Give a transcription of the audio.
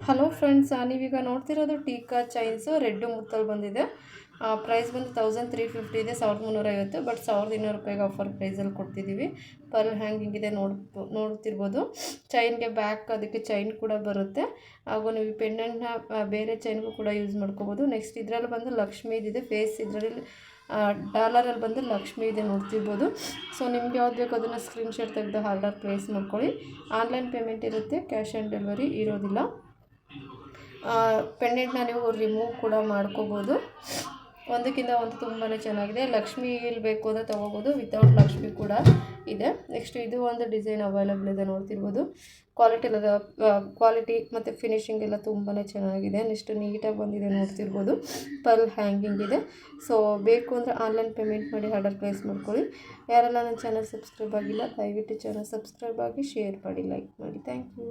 Hello friends, ನೀವೀಗ ನೋಡ್ತಿರೋದು ಟೀಕಾ chains red ಮುತ್ತಲ್ಲಿ ಬಂದಿದೆ. Price ಬಂದು 1350 ಇದೆ, 1350. ಬಟ್ 1200 ರೂಪಾಯಿಗೆ ಆಫರ್ ಪ್ರೈಸಲ್ಲಿ ಕೊಡ್ತಿದ್ದೀವಿ. ಪರ್ಲ್ ಹ್ಯಾಂಗಿಂಗ್ ಇದೆ, ನೋಡ್ತಿರ್ಬೋದು. ಚೈನ್ಗೆ ಬ್ಯಾಕ್ ಅದಕ್ಕೆ ಚೈನ್ ಕೂಡ ಬರುತ್ತೆ. ಹಾಗೂ ನೀವು ಪೆಂಡೆಂಟ್ನ ಬೇರೆ ಚೈನ್ಗೂ ಕೂಡ ಯೂಸ್ ಮಾಡ್ಕೋಬೋದು. ನೆಕ್ಸ್ಟ್ ಇದರಲ್ಲಿ ಬಂದು ಲಕ್ಷ್ಮೀದಿದೆ ಫೇಸ್, ಇದರಲ್ಲಿ ಡಾಲರಲ್ಲಿ ಬಂದು ಲಕ್ಷ್ಮಿ ಇದೆ ನೋಡ್ತಿರ್ಬೋದು. ಸೊ ನಿಮ್ಗೆ ಯಾವ್ದು ಬೇಕು ಅದನ್ನು ಸ್ಕ್ರೀನ್ಶಾಟ್ ತೆಗೆದು ಆರ್ಡರ್ ಪ್ಲೇಸ್ ಮಾಡ್ಕೊಳ್ಳಿ. ಆನ್ಲೈನ್ ಪೇಮೆಂಟ್ ಇರುತ್ತೆ, ಕ್ಯಾಶ್ ಆನ್ ಡೆಲಿವರಿ ಇರೋದಿಲ್ಲ. ಪೆಂಡೆಂಟ್ನ ನೀವು ರಿಮೂವ್ ಕೂಡ ಮಾಡ್ಕೋಬೋದು. ಒಂದಕ್ಕಿಂತ ಒಂದು ತುಂಬಾ ಚೆನ್ನಾಗಿದೆ. ಲಕ್ಷ್ಮಿ ಬೇಕು ಅಂದರೆ ತೊಗೋಬೋದು, ವಿತೌಟ್ ಲಕ್ಷ್ಮಿ ಕೂಡ ಇದೆ. ನೆಕ್ಸ್ಟ್ ಇದು ಒಂದು ಡಿಸೈನ್ ಅವೈಲಬಲ್ ಇದೆ ನೋಡ್ತಿರ್ಬೋದು. ಕ್ವಾಲಿಟಿ ಮತ್ತು ಫಿನಿಶಿಂಗ್ ಎಲ್ಲ ತುಂಬಾ ಚೆನ್ನಾಗಿದೆ. ನೆಕ್ಸ್ಟ್ ನೀಟಾಗಿ ಬಂದಿದೆ ನೋಡ್ತಿರ್ಬೋದು. ಪರ್ಲ್ ಹ್ಯಾಂಗಿಂಗ್ ಇದೆ. ಸೊ ಬೇಕು ಅಂದರೆ ಆನ್ಲೈನ್ ಪೇಮೆಂಟ್ ಮಾಡಿ ಆರ್ಡರ್ ಪ್ಲೇಸ್ ಮಾಡ್ಕೊಳ್ಳಿ. ಯಾರೆಲ್ಲ ನನ್ನ ಚಾನಲ್ ಸಬ್ಸ್ಕ್ರೈಬ್ ಆಗಿಲ್ಲ, ದಯವಿಟ್ಟು ಚಾನಲ್ ಸಬ್ಸ್ಕ್ರೈಬ್ ಆಗಿ, ಶೇರ್ ಮಾಡಿ, ಲೈಕ್ ಮಾಡಿ. Thank you.